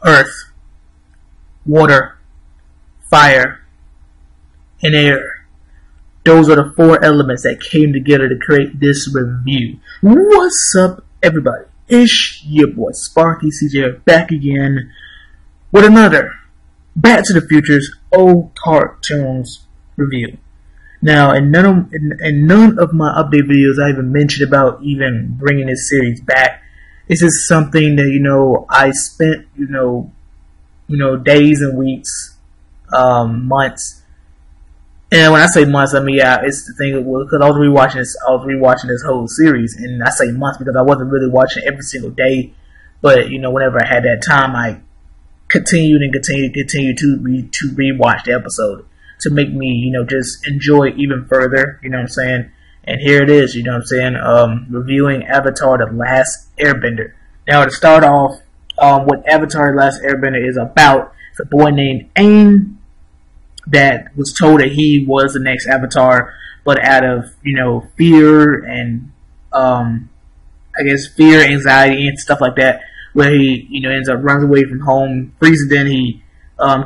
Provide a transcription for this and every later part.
earth, water, fire, and air. Those are the four elements that came together to create this review. What's up, everybody? It's your boy Sparky CJ back again with another Back to the Future's old cartoons review. Now, in none of my update videos, I even mentioned about even bringing this series back. This is something that I spent days and weeks, months. And when I say months, I mean it's the thing because I was rewatching this whole series, and I say months because I wasn't really watching every single day. But whenever I had that time, I continued to rewatch the episode to make me just enjoy it even further. You know what I'm saying? And here it is. You know what I'm saying? Reviewing Avatar: The Last Airbender. Now to start off, what Avatar: The Last Airbender is about, it's a boy named Aang that was told that he was the next Avatar, but out of fear and I guess fear, anxiety, and stuff like that, where he ends up runs away from home, freezes. Then he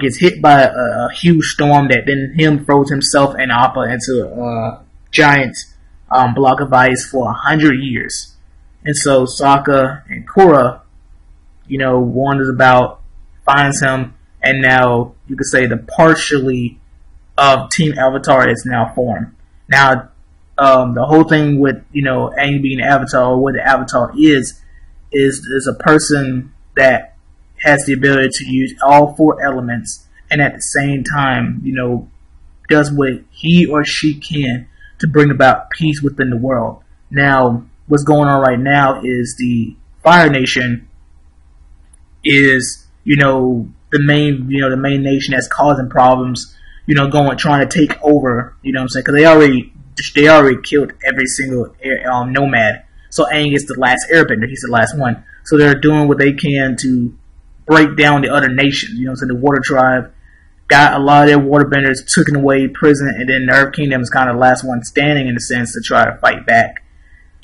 gets hit by a huge storm that then him throws himself and Appa into a giant block of ice for 100 years. And so Sokka and Korra, wanders about, finds him, and now you could say the partially of Team Avatar is now formed. Now, the whole thing with Aang being an Avatar, or what the Avatar is a person that has the ability to use all four elements, and at the same time, does what he or she can to bring about peace within the world. Now, what's going on right now is the Fire Nation is the main nation that's causing problems, trying to take over, what I'm saying, because they already killed every single nomad. So Aang is the last Airbender, he's the last one. So they're doing what they can to break down the other nations. So the Water Tribe got a lot of their waterbenders taken away, prison, and then the Earth Kingdom is kind of the last one standing in a sense to try to fight back.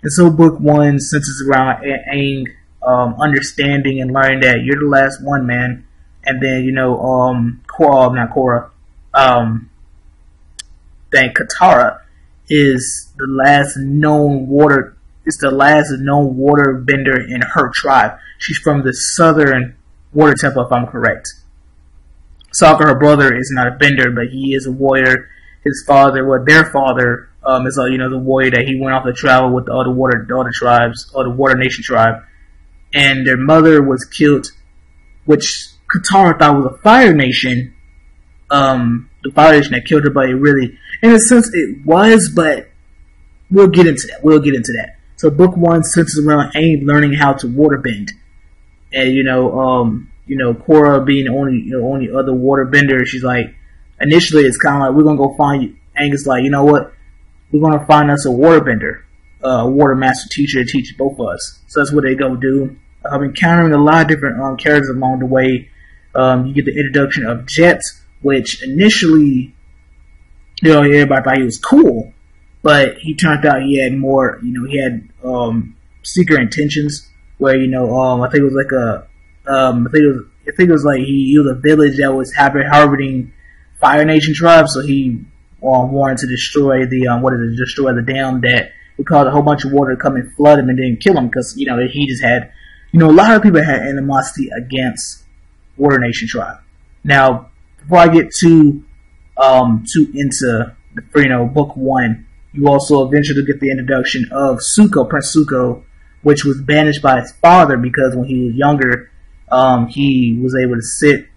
And so book one centers around Aang understanding and learning that you're the last one, man. And then Katara is the last known water. It's the last known water bender in her tribe. She's from the southern water temple, if I'm correct. Sokka, her brother, is not a bender, but he is a warrior. His father, their father, is the warrior that he went off to travel with the other tribes, or the Water Nation tribe. And their mother was killed, which Katara thought was a Fire Nation. The Fire Nation that killed her, but it really, in a sense, it was. But we'll get into that. So book one centers around Aang learning how to waterbend, and Korra being the only other waterbender. She's like, initially it's kind of like, we're gonna go find you. Aang is like, you know what? We're gonna find us a waterbender, a water master teacher to teach both of us. So that's what they go do. Encountering a lot of different characters along the way. You get the introduction of Jet, which initially, everybody thought he was cool, but he turned out he had more, he had secret intentions. Where I think it was like I think it was like he was a village that was harboring Fire Nation tribes, so he wanted to destroy destroy the dam that would cause a whole bunch of water to come and flood him and then kill him, because he just had a lot of people had animosity against Water Nation tribe. Now, before I get too into book one, you also eventually get the introduction of Zuko, Prince Zuko, which was banished by his father because when he was younger, he was able to sit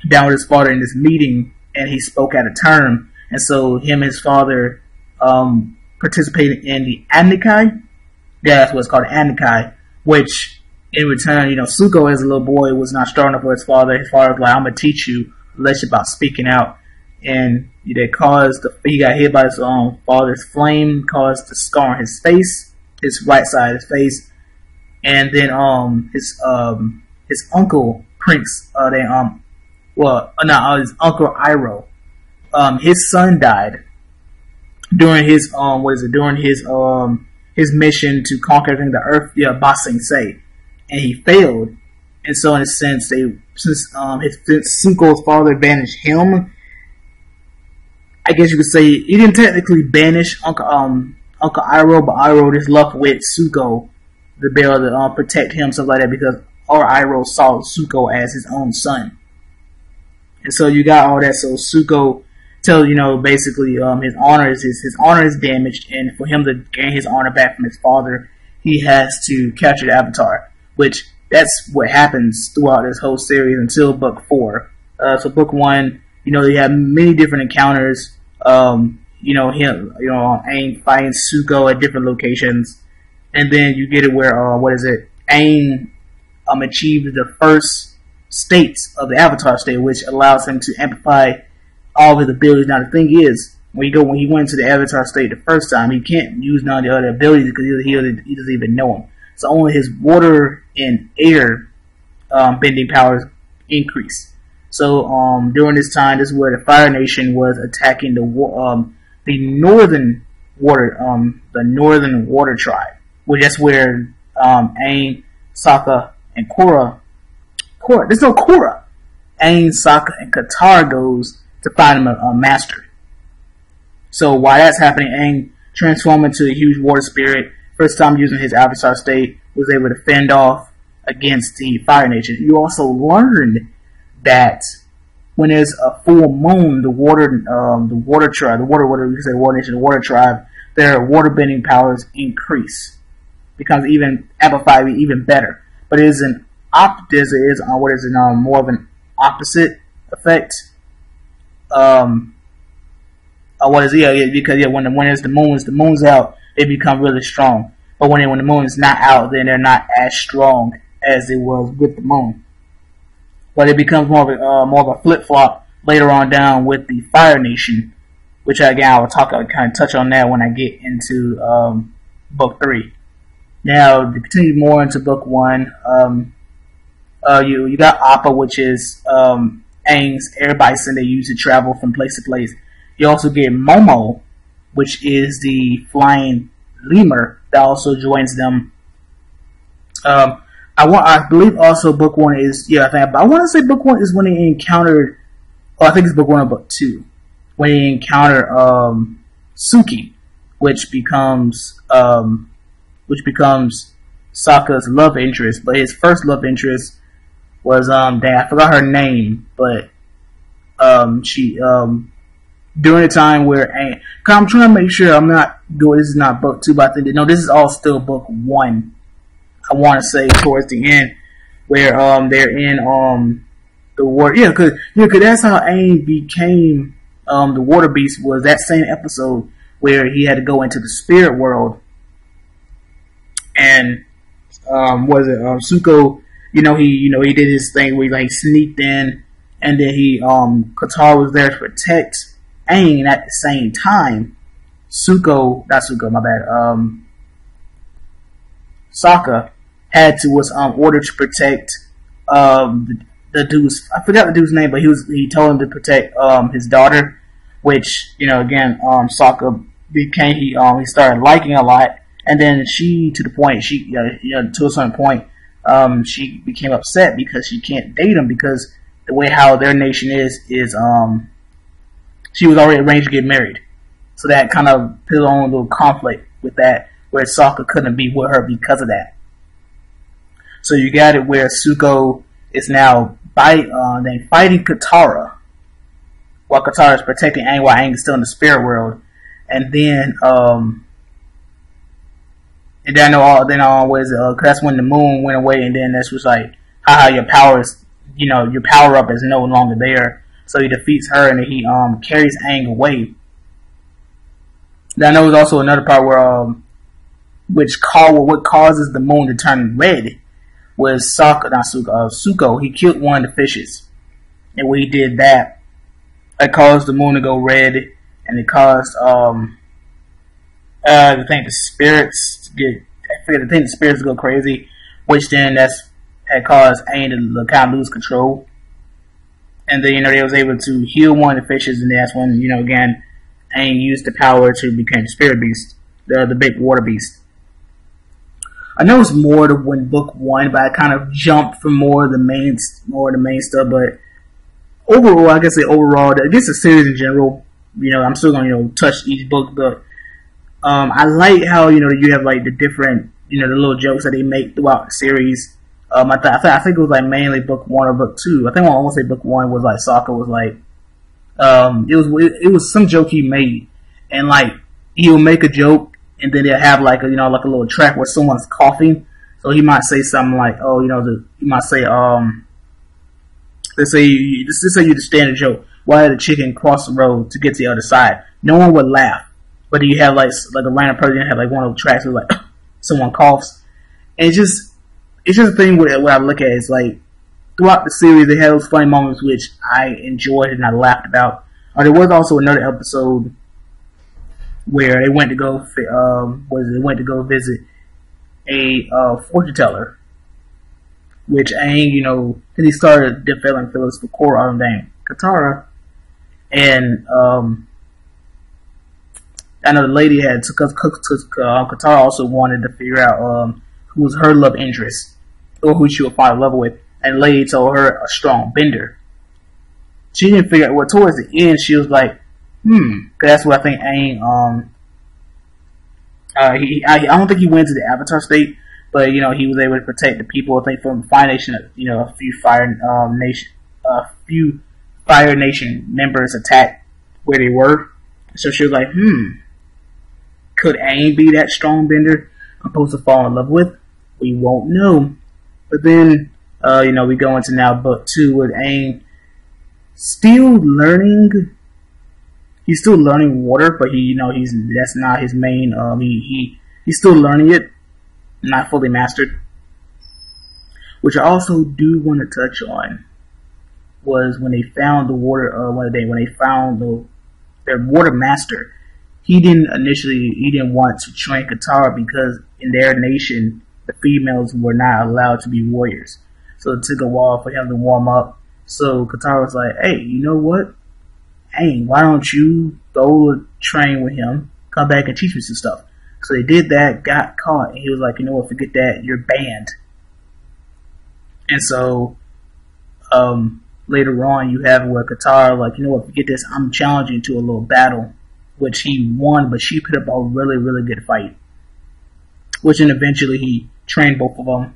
down with his father in this meeting, and he spoke out of turn, and so him and his father participated in the Anikai. Yeah, that's what it's called, Anikai, which in return, Zuko as a little boy was not strong enough for his father. His father was like, I'm going to teach you a lesson about speaking out. And he got hit by his father's flame, caused a scar on his face, his right side of his face. And then his uncle Prince, his uncle Iroh, his son died during his his mission to conquer the Earth, Ba Sing Se. And he failed, And so in a sense, since Zuko's father banished him, I guess you could say he didn't technically banish Uncle Iroh, but Iroh just left with Zuko to be able to protect him, stuff like that, because Iroh saw Zuko as his own son. And so you got all that. So Zuko tells, basically his honor is damaged, and for him to gain his honor back from his father, he has to capture the Avatar, which that's what happens throughout this whole series until book 4. So book 1, you have many different encounters. Aang fighting Zuko at different locations, and then you get it where Aang achieved the first states of the Avatar state, which allows him to amplify all of his abilities. Now the thing is, when he went to the Avatar state the first time, he can't use none of the other abilities because he doesn't even know them. So only his water and air bending powers increase. So during this time, this is where the Fire Nation was attacking the northern water tribe, which that's where Aang, Sokka, and Korra. There's no Korra. Aang, Sokka, and Katara goes to find him a master. So while that's happening, Aang transformed into a huge water spirit. First time using his Avatar state, was able to fend off against the Fire Nation. You also learned that when there's a full moon, the water tribe, their water bending powers increase, becomes even amplified, even better. But it is more of an opposite effect. Because when the moon's out, they become really strong. But when the moon is not out, then they're not as strong as it was with the moon. But it becomes more of a flip flop later on down with the Fire Nation, which again I'll kind of touch on that when I get into book 3. Now to continue more into book 1, you got Appa, which is Aang's air bison they use to travel from place to place. You also get Momo, which is the flying lemur that also joins them. I believe also book 1 is, I want to say book 1 is when they encountered, I think it's book 1 or book 2, when they encounter Suki, which becomes Sokka's love interest. But his first love interest was I forgot her name, but she during the time where Aang, I'm trying to make sure I'm not doing, this is not book 2, but I think this is all still book 1. I want to say towards the end where they're in the water. Cause that's how Aang became the water beast. Was that same episode where he had to go into the spirit world, and Zuko, he did his thing where he sneaked in, and then Katara was there to protect Aang, and at the same time Sokka was ordered to protect the dude's, I forgot the dude's name, but he told him to protect his daughter, which Sokka became, he started liking a lot, and then to a certain point she became upset because she can't date him, because the way how their nation is she was already arranged to get married, so that kind of put on a little conflict with that, where Sokka couldn't be with her because of that. So you got it where Zuko is now fighting Katara, while Katara is protecting Aang, while Aang is still in the spirit world. And then that's when the moon went away, and then that's was like, haha, your power up is no longer there. So he defeats her, and he carries Aang away. Then there was also another part where what causes the moon to turn red was Zuko. He killed one of the fishes, and when he did that, it caused the moon to go red, and it caused the spirits to go crazy, which then had caused Aang to kind of lose control. And then they was able to heal one of the fishes, and that's when again Aang used the power to become the spirit beast, the big water beast. I know it's more to when book one, but I kind of jumped from more of the main stuff. But overall, I guess overall, this is a series in general. I'm still gonna touch each book, but I like how you have like the different the little jokes that they make throughout the series. I think it was like mainly book one or book two. I think I want to say book one was like Sokka was like it was some joke he made, and like he'll make a joke and then they'll have like a like a little track where someone's coughing. So he might say something like, oh, he might say let's say you just stand a joke. Why did the chicken cross the road to get to the other side? No one would laugh, but you have like a random person have like one of the tracks where like someone coughs, and it's just a thing what I look at is like throughout the series they had those funny moments which I enjoyed and I laughed about. There was also another episode where they went to go visit a fortune teller, which Aang, because he started developing feelings for Korra named Katara, and I know the lady had Katara also wanted to figure out who was her love interest or who she would fall in love with, and the lady told her a strong bender. She didn't figure out. Well, towards the end, she was like, because that's what I think Aang. I don't think he went to the Avatar state, but he was able to protect the people. I think from Fire Nation, a few Fire Nation members attacked where they were. So she was like, could Aang be that strong bender I'm supposed to fall in love with? We won't know. But then, we go into now book two with Aang still learning. He's still learning water, but that's not his main. He's still learning it, not fully mastered. Which I also do want to touch on was when they found the water. One day when they found their water master, he didn't want to train Katara because in their nation the females were not allowed to be warriors. So it took a while for him to warm up. So Katara was like, "Hey, you know what? Hey, why don't you go train with him, come back and teach me some stuff?" So they did that, got caught, and he was like, "You know what, forget that, you're banned." And so, later on, you have where Katara, like, "You know what, forget this, I'm challenging you to a little battle," which he won, but she put up a really, really good fight. Which then eventually he trained both of them.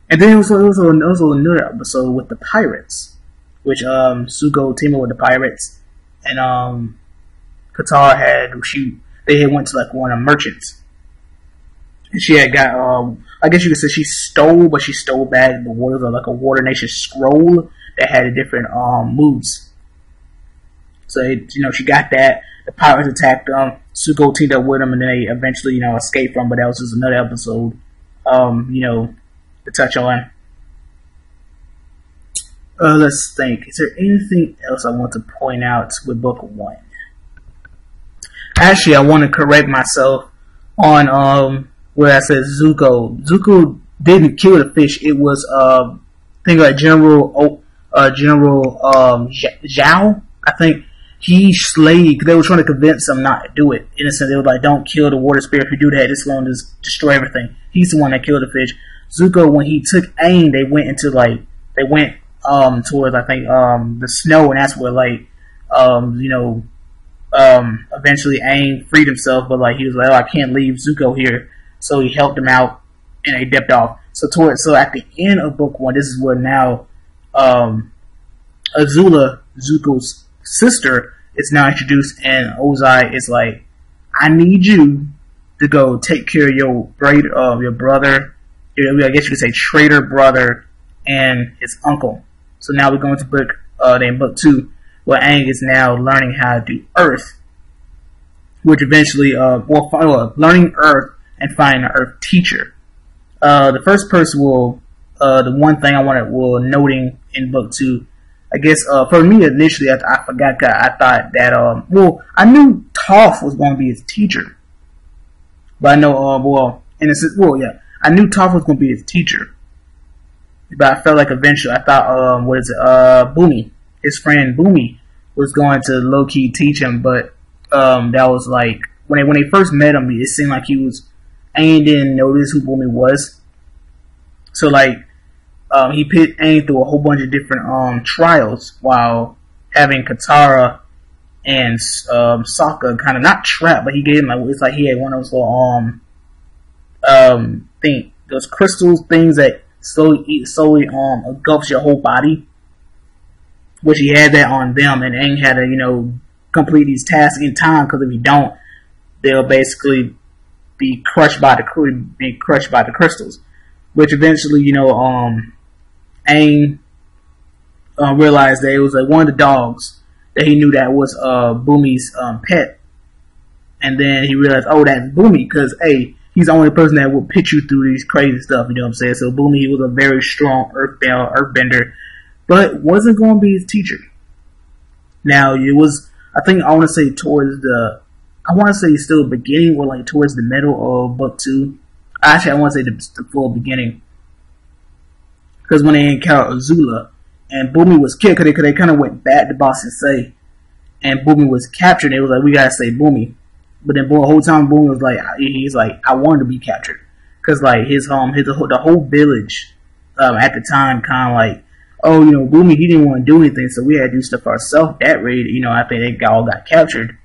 And then it was also another episode with the pirates, which Zuko teamed up with the pirates. And Katara they had went to like one of the merchants, and she had got I guess you could say she stole back the waters of like a Water Nation scroll that had different moods. So she got that. The pirates attacked them. Zuko teamed up with them, and then they eventually escaped from. But that was just another episode to touch on. Let's think. Is there anything else I want to point out with book one? Actually, I want to correct myself on where I said Zuko. Zuko didn't kill the fish. It was I think like General Zhao. I think he slayed. They were trying to convince him not to do it. In a sense, they were like, "Don't kill the water spirit. If you do that, it's going to destroy everything." He's the one that killed the fish. Zuko, when he took Aang, they went towards I think the snow, and that's where like eventually Aang freed himself, but like he was like, "Oh, I can't leave Zuko here," so he helped him out and they dipped off. So at the end of book one, this is where now Azula, Zuko's sister, is now introduced, and Ozai is like, "I need you to go take care of your brother, I guess you could say traitor brother and his uncle." So now we're going to book two, where Aang is now learning how to do Earth, which eventually, learning Earth and finding an Earth teacher. The first person the one thing I noting in book two, I guess for me initially I forgot. I thought that I knew Toph was going to be his teacher, but I know I knew Toph was going to be his teacher. But I felt like eventually, I thought, Boomy, his friend Boomy, was going to low key teach him. But that was like when they first met him, it seemed like he was Aang didn't notice who Bumi was. So like, he put Aang through a whole bunch of different trials while having Katara and Sokka kind of not trapped, but he gave him like, it's like he had one of those little those crystals things that slowly engulfs your whole body, which he had that on them, and Aang had to complete these tasks in time, because if you don't, they'll basically be crushed by the crystals, which eventually Aang realized that it was like one of the dogs that he knew that was Bumi's pet, and then he realized, oh, that's Bumi, because hey, he's the only person that will put you through these crazy stuff. You know what I'm saying? So Bumi, he was a very strong earthbender, but wasn't going to be his teacher. Now it was, I want to say still beginning or like towards the middle of book 2. Actually, I want to say the full beginning, because when they encountered Azula and Bumi was killed, because they kind of went back to Ba Sing Se, and Bumi was captured. It was like, we gotta save Bumi. But then the whole time Bumi was like, he's like, I wanted to be captured, because like the whole village at the time kind of like, oh, Bumi, he didn't want to do anything, so we had to do stuff ourselves. That raid, I think they all got captured.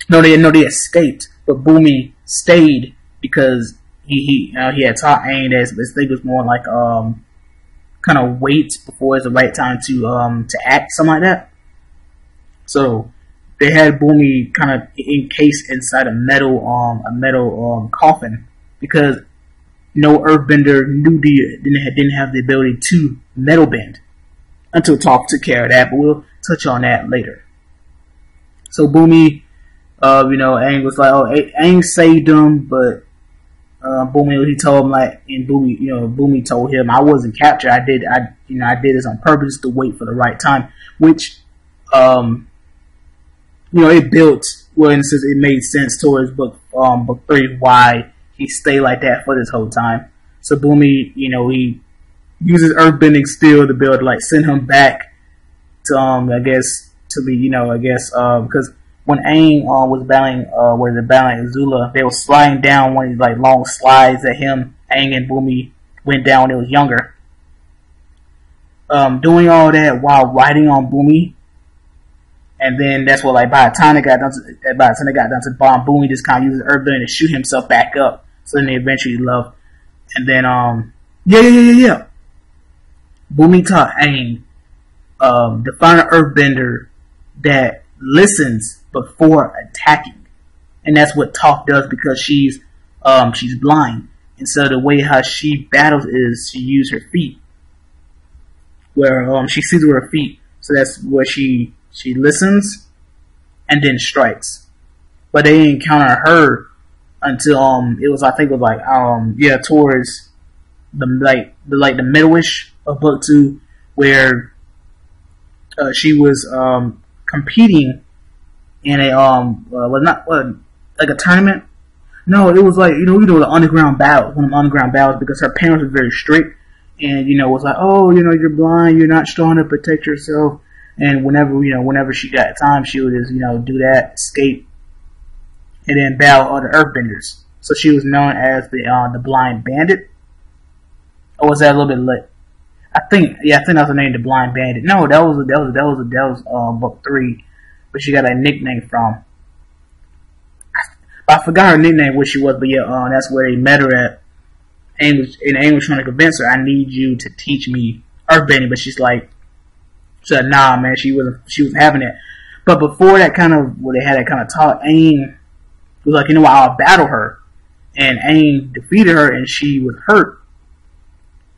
No, they escaped, but Bumi stayed because he had taught Aang that this thing was more like kind of wait before it's the right time to act, something like that. So they had Bumi kind of encased inside a metal coffin, because no earthbender didn't have the ability to metal bend until Toph took care of that, but we'll touch on that later. So Bumi, Aang was like, oh, Aang saved him, but Bumi, he told him like, and Bumi told him, I wasn't captured. I did this on purpose to wait for the right time, which it built, well, in a sense, it made sense towards book 3 why he stayed like that for this whole time. So Bumi, he uses earthbending still to be able to like send him back to because when Aang was battling Azula, they were sliding down one of these like long slides that Aang and Bumi went down when they was younger. Doing all that while riding on Bumi, and then that's what, like, by the time they got done to bomb, Bumi just kind of uses earthbending to shoot himself back up. So then they eventually left. And then Bumi taught Aang to find an earthbender that listens before attacking, and that's what Toph does, because she's blind, and so the way how she battles is she uses her feet, where she sees with her feet, so that's where she listens and then strikes. But they didn't encounter her until towards the middle-ish of book 2, where she was competing in a like a tournament. No, it was like the underground battles, one of the underground battles, because her parents were very strict, and was like, oh, you're blind, you're not strong to protect yourself, and whenever she got time, she would just do that, escape, and then battle other earthbenders. So she was known as the blind bandit. Or was that a little bit late? I think that was her name, the blind bandit. No, that was book 3, but she got a nickname from. I forgot her nickname, what she was, but that's where they met her at. And Aang was trying to convince her, I need you to teach me earthbending, but she said, nah, man, she wasn't having it. But before that they had that kind of talk, Aang was like, I'll battle her. And Aang defeated her, and she was hurt.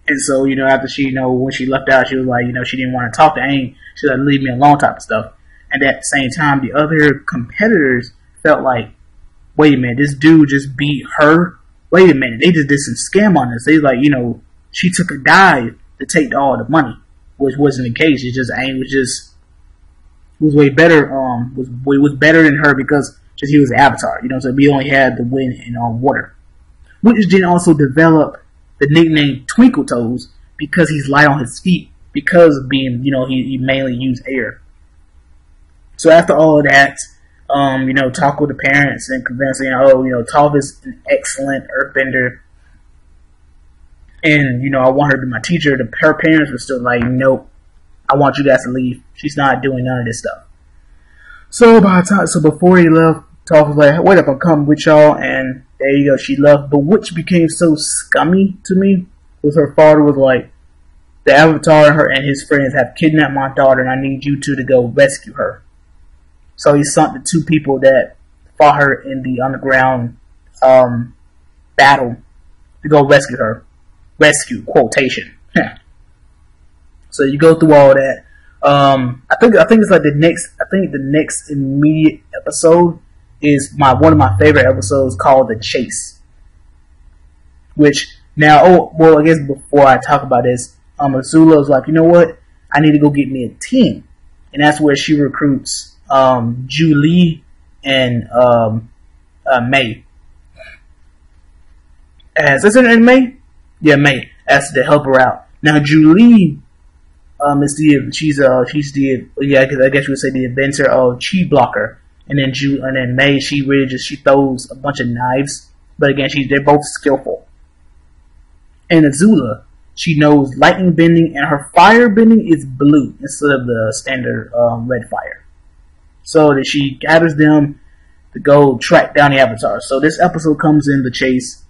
And so, after when she left out, she was like, she didn't want to talk to Aang. She said, leave me alone type of stuff. And at the same time, the other competitors felt like, wait a minute, this dude just beat her? Wait a minute, they just did some scam on us. They like, she took a dive to take all the money, which wasn't the case. It's just Aang was way better, was better than her, because just he was an avatar, so we only had the wind and water. Which then also developed the nickname Twinkle Toes, because he's light on his feet, because of being, he mainly used air. So after all of that, talk with the parents and convince them, Toph is an excellent earthbender, and I want her to be my teacher. Her parents were still like, nope, I want you guys to leave. She's not doing none of this stuff. So before he left, Toph was like, wait up, I'm coming with y'all, and there you go, she left. But which became so scummy to me was her father was like, the Avatar and his friends have kidnapped my daughter, and I need you two to go rescue her. So he sent the two people that fought her in the underground battle to go rescue her. Rescue, quotation. So you go through all that. I think it's like the next immediate episode is one of my favorite episodes called The Chase. Which now, I guess before I talk about this, Azula's like, you know what? I need to go get me a team, and that's where she recruits Julie and May. Is her name May? Yeah, May. As to help her out. Now Julie I guess you would say the inventor of Chi Blocker, and then May, she throws a bunch of knives, but again they're both skillful. And Azula, she knows lightning bending, and her fire bending is blue instead of the standard red fire. So that she gathers them to go track down the Avatar. So this episode comes in The Chase,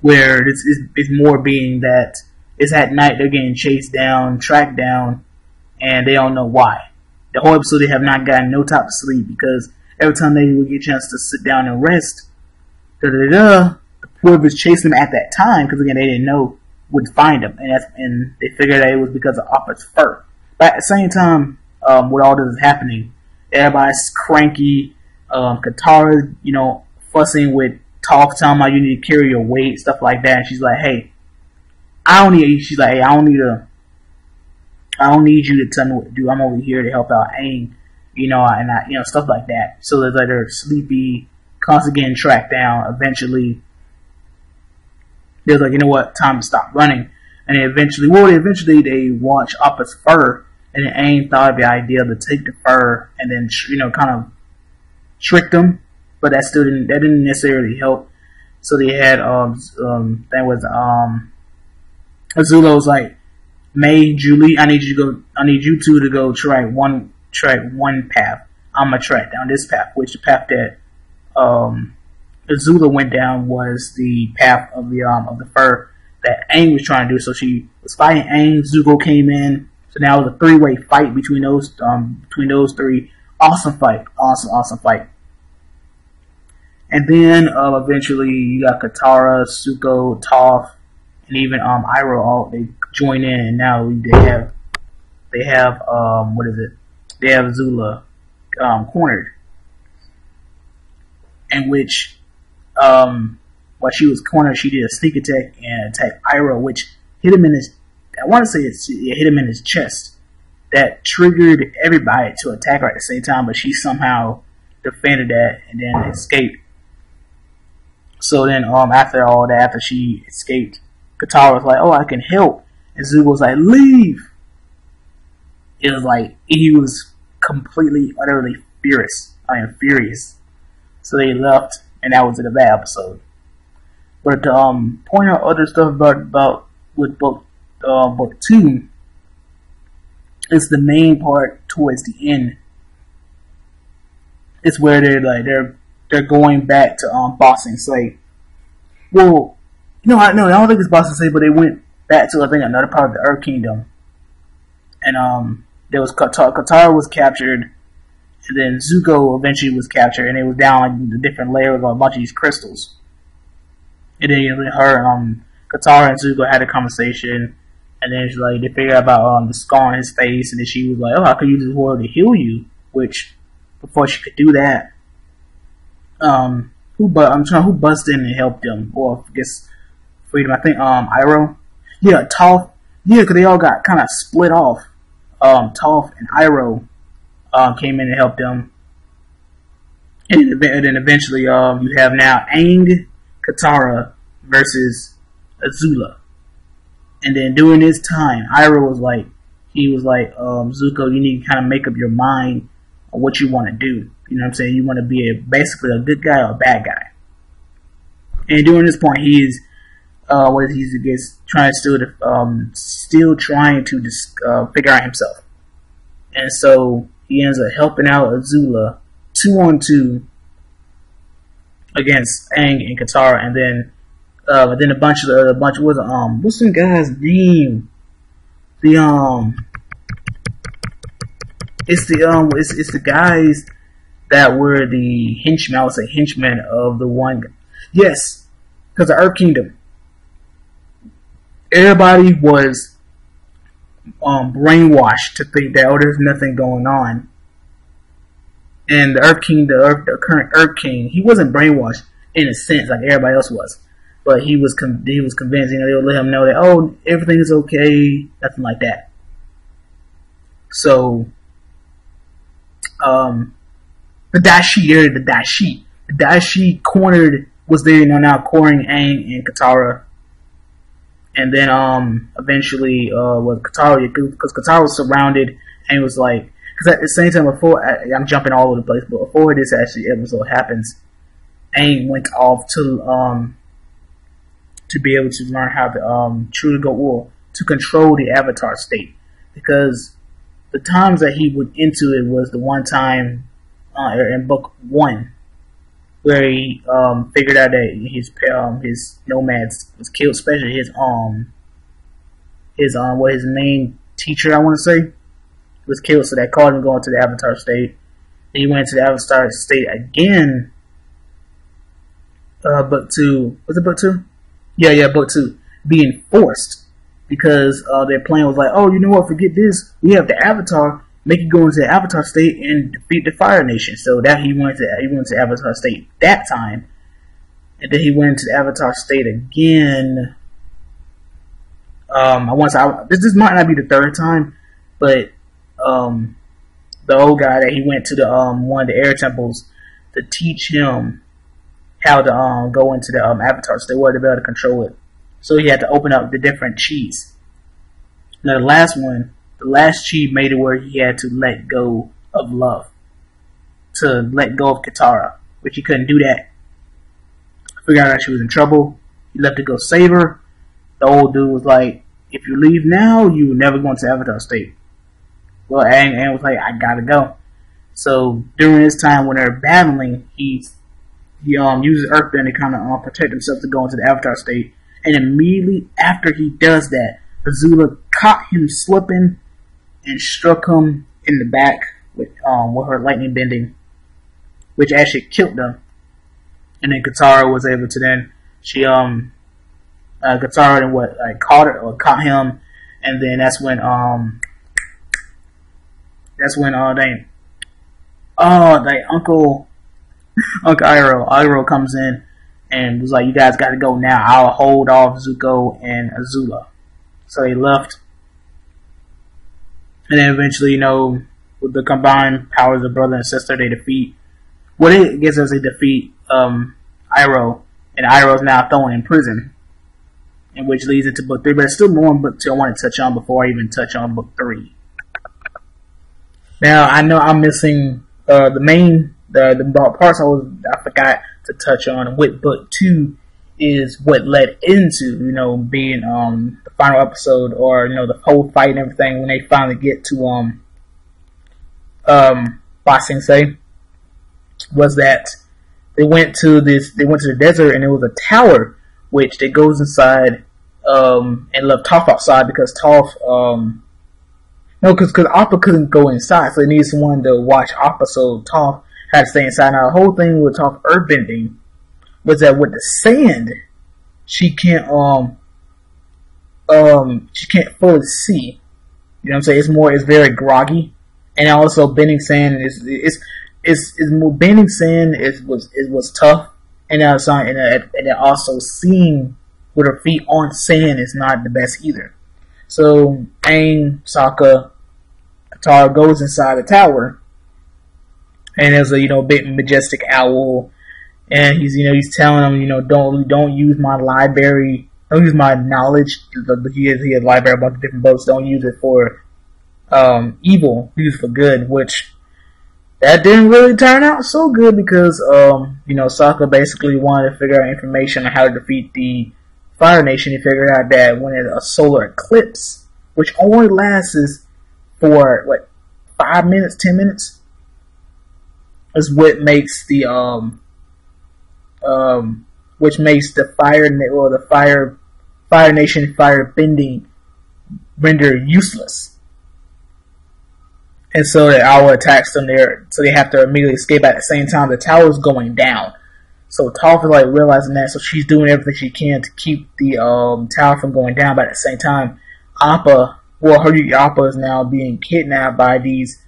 where this is more being that it's at night, they're getting chased down, tracked down, and they don't know why. The whole episode they have not gotten no type of sleep, because every time they would get a chance to sit down and rest, whoever's chasing them at that time, because again they didn't know, would find them, and they figured that it was because of Appa's fur. But at the same time, with all this is happening, everybody's cranky. Katara, fussing with Toph, telling her you need to carry your weight, stuff like that. And she's like, hey, I don't need you to tell me what to do. I'm over here to help out Aang, and stuff like that. So they're sleepy, constantly getting tracked down. Eventually, they're like, you know what, time to stop running. And eventually they watch Appa's fur, and then Aang thought of the idea to take the fur and then kind of trick them, but that didn't necessarily help. So they had Azula was like, May, Julie, I need you two to go try one path. I'm gonna track down this path, which the path that Azula went down was the path of the fur that Aang was trying to do. So she was fighting Aang. Zuko came in. So now it was a three-way fight between those three. Awesome fight. Awesome fight. And then eventually you got Katara, Zuko, Toph, and even Iroh all they join in, and now they have They have Azula cornered. In which while she was cornered, she did a sneak attack and attacked Iroh, which hit him in his hit him in his chest. That triggered everybody to attack her at the same time, but she somehow defended that and then escaped. So then, after all that, after she escaped, Katara was like, "Oh, I can help," and Zuko was like, "Leave." It was like he was completely, utterly furious. So they left, and that was it of that episode. But to point out other stuff about with book 2, it's the main part towards the end. It's where they're going back to Bossing Slave. Well, I don't think it's Bossing Slave, but they went back to, I think, another part of the Earth Kingdom. And there was Katara was captured, and then Zuko eventually was captured, and it was down like the different layers of a bunch of these crystals. And then her and Katara and Zuko had a conversation, and then she's like, they figured out about the scar on his face, and then she was like, "Oh, I could use this water to heal you." Which, before she could do that, who busted in and helped them, or I guess freedom. I think Iroh, yeah, Toph, yeah, because they all got kind of split off. Toph and Iroh came in and helped them, and then eventually you have now Aang, Katara versus Azula. And then during this time, Iroh was like, Zuko, you need to kind of make up your mind or what you want to do. You know what I'm saying? You want to be basically a good guy or a bad guy. And during this point, he's still trying to figure out himself. And so he ends up helping out Azula 2-on-2 against Aang and Katara, and then a bunch of what's some guy's name? It's the guys that were the henchmen. I would say henchmen of the one. Yes, because the Earth Kingdom. Everybody was brainwashed to think that there's nothing going on. And the Earth King, the current Earth King, he wasn't brainwashed in a sense like everybody else was, but he was convinced. They would let him know that everything is okay, nothing like that. So, the Daishi cornered was there now cornering Aang and Katara. And then eventually Katara, because Katara was surrounded, and was like, because at the same time I'm jumping all over the place, but before this episode happens, Aang went off to be able to learn how to truly to control the Avatar state, because the times that he went into it was the one time in book 1 where he figured out that his nomads was killed, especially his main teacher, I want to say, was killed, so that caused him going to the Avatar state. Then he went to the Avatar state again. Book 2, was it book 2? Yeah, book 2, being forced because their plan was like, you know what? Forget this. We have the Avatar. Make it go into the Avatar state and defeat the Fire Nation. So that he went to Avatar state that time, and then he went into the Avatar state again. This might not be the third time, but the old guy that he went to the one of the air temples to teach him how to go into the Avatar state, where to be able to control it. So he had to open up the different chis. Now the last chi made it where he had to let go of love, to let go of Katara, which he couldn't do that. Figured out that she was in trouble. He left to go save her. The old dude was like, if you leave now, you will never go into Avatar state. Well, Aang was like, I gotta go. So during this time when they're battling, he uses Earthbender to kind of protect himself to go into the Avatar state. And immediately after he does that, Azula caught him slipping and struck him in the back with her lightning bending, which actually killed them. And then Katara was able to Katara then caught him, and then that's when Uncle Iroh comes in and was like, you guys got to go now. I'll hold off Zuko and Azula. So they left. And then eventually, with the combined powers of brother and sister, they defeat. Well, it gets us they defeat Iroh, and Iroh's now thrown in prison, and which leads into book 3. But there's still more in book 2 I want to touch on before I even touch on book 3. Now I know I'm missing the parts I forgot to touch on with book 2 is what led into being the final episode, or the whole fight and everything when they finally get to Ba Sing Se, was that they went to the desert, and there was a tower which they goes inside and left Toph outside because Toph because Appa couldn't go inside, so they needed someone to watch Appa, so Toph had to stay inside. Now the whole thing with Toph earthbending was that with the sand, she can't fully see. You know what I'm saying? It's very groggy, and also bending sand was tough, and also seeing with her feet on sand is not the best either. So Aang, Sokka, Katara goes inside the tower, and there's a big majestic owl. And he's telling them, don't use my library, don't use my knowledge. He has a library, a bunch of different books. Don't use it for evil. Use it for good. Which that didn't really turn out so good because Sokka basically wanted to figure out information on how to defeat the Fire Nation. He figured out that when it's a solar eclipse, which only lasts for 5 minutes, 10 minutes, is what makes the Fire Nation fire bending render useless. And so the owl attacks them there, so they have to immediately escape at the same time. The tower's going down. So Toph is realizing that, so she's doing everything she can to keep the tower from going down. But at the same time, Appa is now being kidnapped by these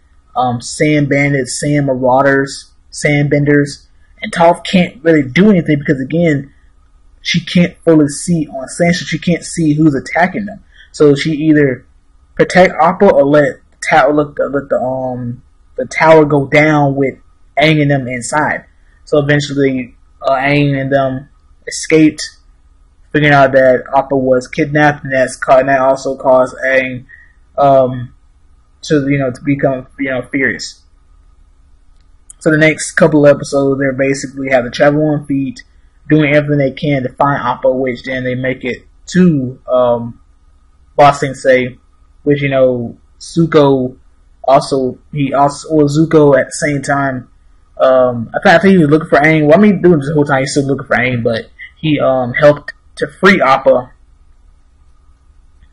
sand bandits, sand marauders, sand benders. And Toph can't really do anything because, again, she can't fully see on sand, so she can't see who's attacking them. So she either protect Appa or let the tower go down with Aang and them inside. So eventually, Aang and them escaped, figuring out that Appa was kidnapped, and that also caused Aang to become furious. So the next couple of episodes, they basically have to travel on feet, doing everything they can to find Appa, which then they make it to Ba Sing Se, which Zuko Zuko at the same time. I think he was looking for Aang. Well, doing this the whole time he's still looking for Aang, but he helped to free Appa.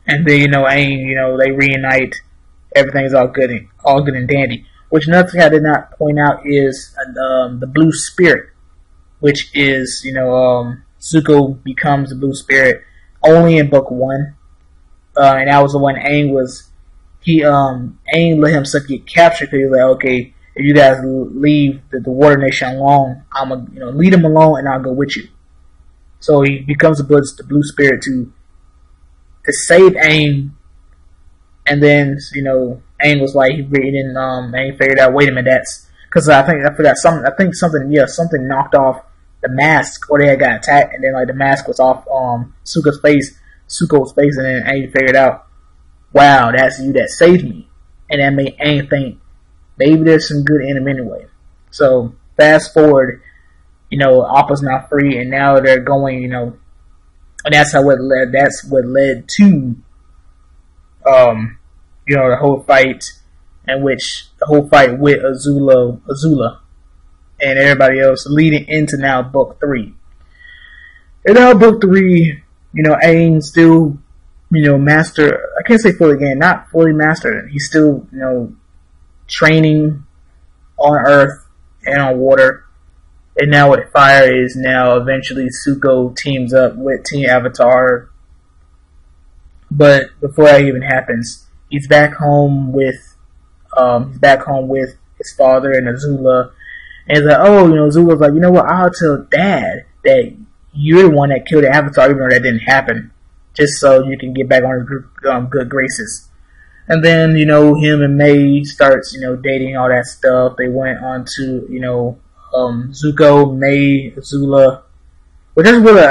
And then Aang, they reunite. Everything's all good and dandy. Which another thing I did not point out is the Blue Spirit, which is Zuko becomes the Blue Spirit only in book 1, and that was the one Aang let himself get captured because he was like, okay, if you guys leave the Water Nation alone, I'm gonna lead them alone and I'll go with you. So he becomes the Blue Spirit to save Aang, and then Aang was like Aang figured out, wait a minute, that's because I forgot something. Something knocked off the mask, or they had got attacked, and then the mask was off Zuko's face, and then Aang figured out, wow, that's you that saved me. And that made Aang think, maybe there's some good in him anyway. So, fast forward, Appa's now free, and now they're going, and that's what led to, the whole fight, with Azula, and everybody else, leading into now book 3. And now book 3, Aang still, master, I can't say fully again, not fully mastered. He's still, training on Earth and on water. And now with fire is now eventually Zuko teams up with Team Avatar. But before that even happens, he's back home with his father and Azula. And he's like, Azula's like, you know what, I'll tell Dad that you're the one that killed the Avatar, even though that didn't happen, just so you can get back on his good graces. And then, him and May starts, dating, all that stuff. They went on to, Zuko, May, Azula. Well, that's really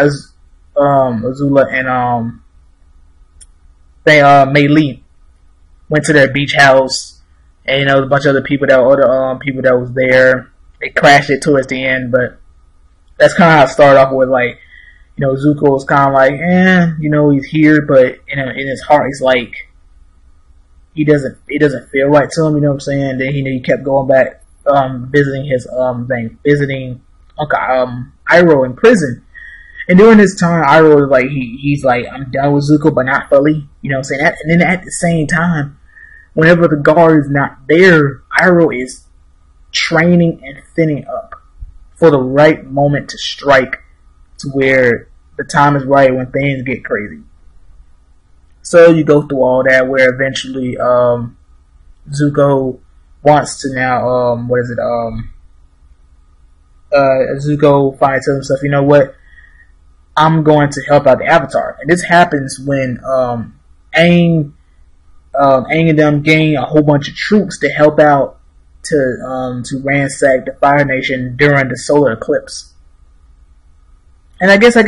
Azula and, Mei Li went to their beach house. And, a bunch of other people that was there. They crashed it towards the end, but that's kind of how it started off with, Zuko was kind of like, he's here, but in his heart, he's like, it doesn't feel right to him, you know what I'm saying? Then he kept going back, visiting visiting Uncle Iroh in prison. And during this time, Iroh was like, he's like, I'm done with Zuko, but not fully, you know what I'm saying? And then at the same time, whenever the guard is not there, Iroh is training and thinning up for the right moment to strike, to where the time is right when things get crazy. So you go through all that, where eventually Zuko wants to now Zuko finds himself, you know what, I'm going to help out the Avatar. And this happens when Aang and them gain a whole bunch of troops to help out to ransack the Fire Nation during the solar eclipse. And I guess the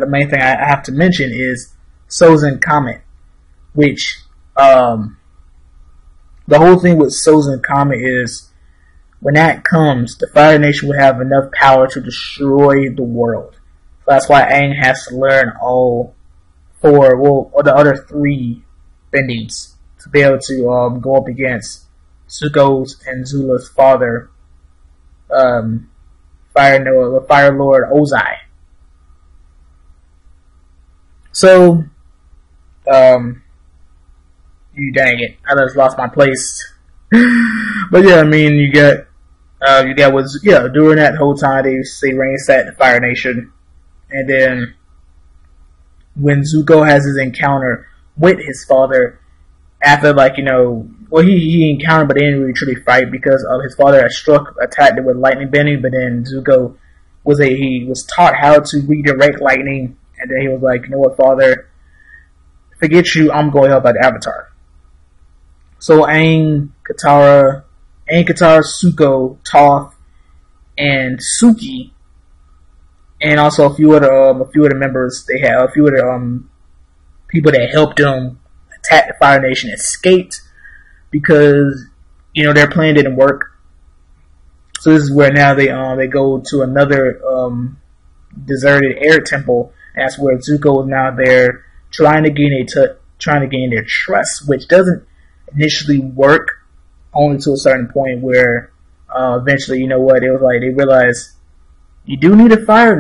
main thing I have to mention is Sozin Comet, which the whole thing with Sozin Comet is when that comes, the Fire Nation will have enough power to destroy the world. So that's why Aang has to learn all four, well, or the other three bendings to be able to go up against Zuko's and Zula's father, Fire Lord Ozai. So, you dang it, I just lost my place. But yeah, I mean, you got during that whole time they ransacked the Fire Nation, and then when Zuko has his encounter with his father, after he encountered, but they didn't really truly fight because his father had attacked it with lightning bending, but then Zuko was taught how to redirect lightning, and then he was like, you know what, father, forget you, I'm going to help out the Avatar. So Aang, Katara, Zuko, Toph, and Suki, and also a few of the members, they had a few of the people that helped them attack the Fire Nation escaped because their plan didn't work. So this is where now they go to another deserted air temple. And that's where Zuko is now there trying to gain their trust, which doesn't initially work, only to a certain point where eventually, it was like they realized you do need a fire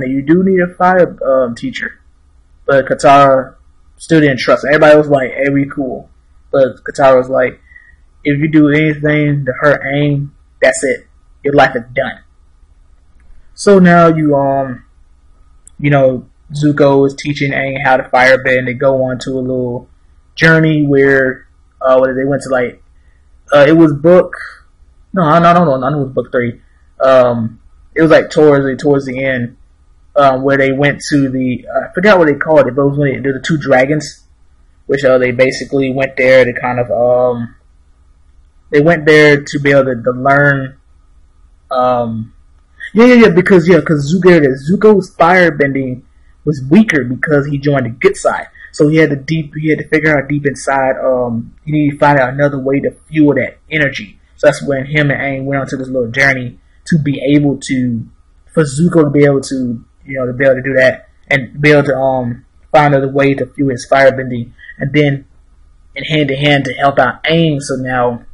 teacher, but Katara still didn't trust. Everybody was like, "Hey, we cool," but Katara was like, "If you do anything to hurt Aang, that's it. Your life is done." So now Zuko is teaching Aang how to firebend. They go on to a little journey where they went to it was book. No, I know it was book 3. It was towards the end, where they went to I forgot what they called it, but it was when the 2 dragons, which they basically went there to kind of they went there to be able to learn. Because Zuko's firebending was weaker because he joined the good side. So he had to figure out deep inside. He needed to find out another way to fuel that energy. So that's when him and Aang went on to this little journey to be able for Zuko to be able to do that and be able to find another way to fuel his firebending, and then in hand to hand to help out Aang. So now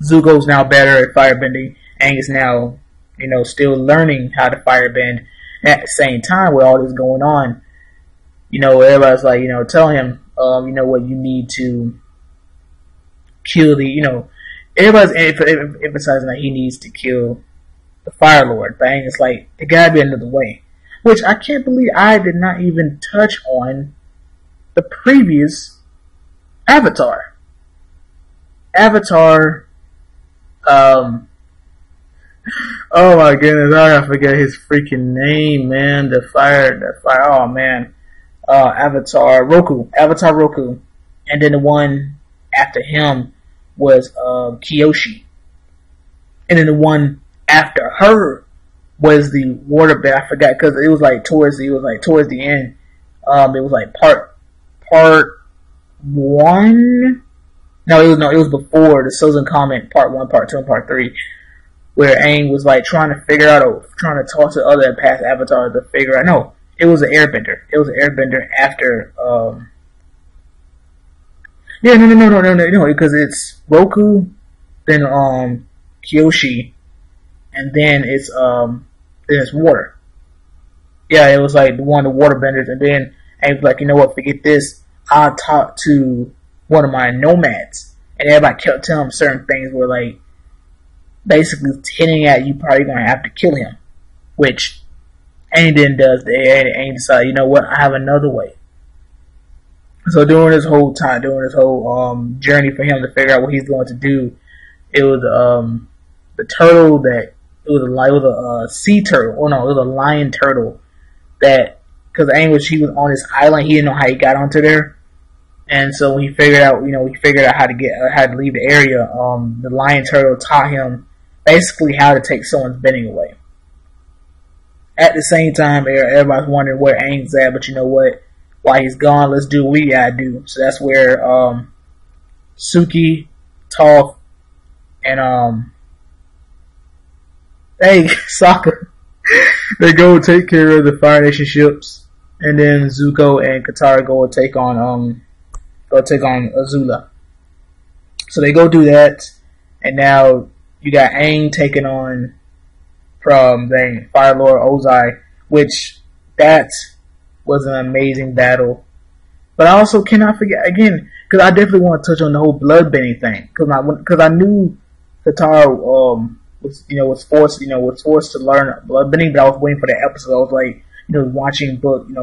Zuko's now better at firebending. Aang is now still learning how to firebend. At the same time, with all this going on, everybody's like, tell him, what you need to kill everybody's emphasizing that he needs to kill the Fire Lord. But Aang is like, there gotta be another way. Which I can't believe I did not even touch on the previous Avatar. Oh my goodness, I gotta forget his freaking name, man. The fire, oh man. Avatar Roku. And then the one after him was Kyoshi. And then the one after her was the water bed. I forgot because it was towards the end. It was like part 1. No, it was before the Sozin Comet part 1, part 2, and part 3. Where Aang was trying to talk to other past avatars to figure out. No, it was an Airbender. It was an Airbender after. No, because it's Roku, then Kyoshi, and then it's water. Yeah, it was one of the waterbenders, and then Aang was like, you know what? Forget this. I'll talk to one of my nomads, and everybody kept telling him certain things were basically hinting at you probably gonna have to kill him, which Aang then does. Aang decided, you know what, I have another way. So during this whole journey for him to figure out what he's going to do, it was the turtle it was a sea turtle. Oh no, it was a lion turtle that, because Aang he was on this island, he didn't know how he got onto there. And so when he figured out how to leave the area, the lion turtle taught him basically how to take someone's bending away. At the same time, everybody's wondering where Aang's at, but you know what? While he's gone, let's do what we gotta do. So that's where Suki, Toph and hey, Sokka. They go take care of the Fire Nation ships, and then Zuko and Katara go take on Azula. So they go do that, and now you got Aang taking on from the Fire Lord Ozai, which that was an amazing battle. But I also cannot forget again, because I definitely want to touch on the whole bloodbending thing, because I knew Katara was forced to learn bloodbending, but I was waiting for the episode. I was like, watching book 3.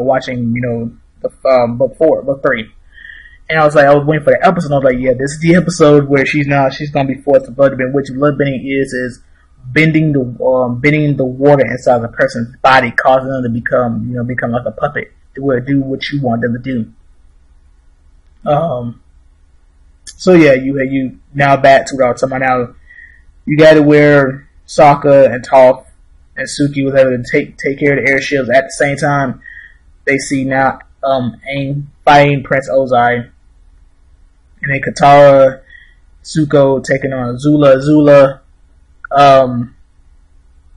And I was waiting for the episode. And I was like, yeah, this is the episode where she's gonna be forced to bloodbend. Which bloodbending is bending the water inside the person's body, causing them to become like a puppet to do what you want them to do. So yeah, you now back to what I was talking about. Now you got to where Sokka and Toph and Suki was able to take care of the airships at the same time. They see now Aang fighting Prince Ozai. And then Katara, Zuko taking on Azula. Azula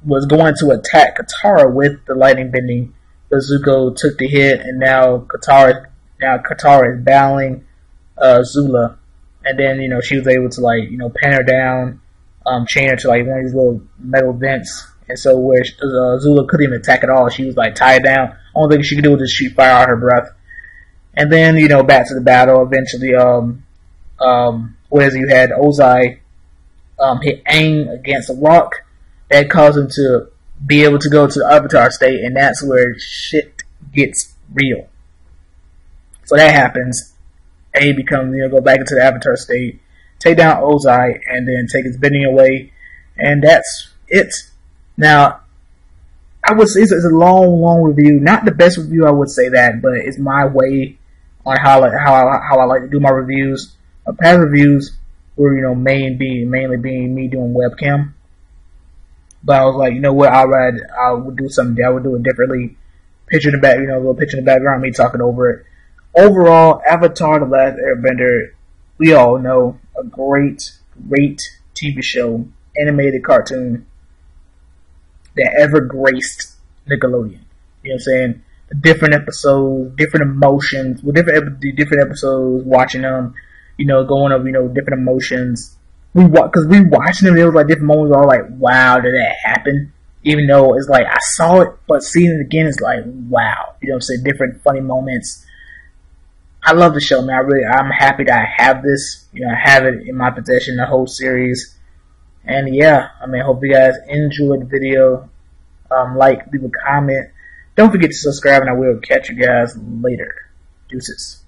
was going to attack Katara with the lightning bending, but Zuko took the hit, and now Katara is battling Azula. And then she was able to pin her down, chain her to one of these little metal vents. And so where Azula couldn't even attack at all, she was tied down. Only thing she could do was just shoot fire out her breath. And then back to the battle. Eventually, whereas you had Ozai hit Aang against a rock, that caused him to be able to go to the Avatar state, and that's where shit gets real. So that happens. Aang becomes go back into the Avatar state, take down Ozai, and then take his bending away, and that's it. Now, I would say it's a long review. Not the best review, I would say that, but it's my way on how I like to do my reviews. Past reviews were mainly being me doing webcam, but I was like, what, I would do something. I would do it differently. Picture in the back, a little picture in the background, me talking over it. Overall, Avatar: The Last Airbender, we all know, a great TV show, animated cartoon that ever graced Nickelodeon. You know what I'm saying? The different episodes, different emotions, with different episodes, watching them, going over, different emotions. Because we watching them, there was different moments where I was like, wow, did that happen? Even though it's I saw it, but seeing it again is wow. You know what I'm saying? Different funny moments. I love the show, man. I'm happy that I have this. I have it in my possession, the whole series. And yeah, I hope you guys enjoyed the video. Leave a comment. Don't forget to subscribe, and I will catch you guys later. Deuces.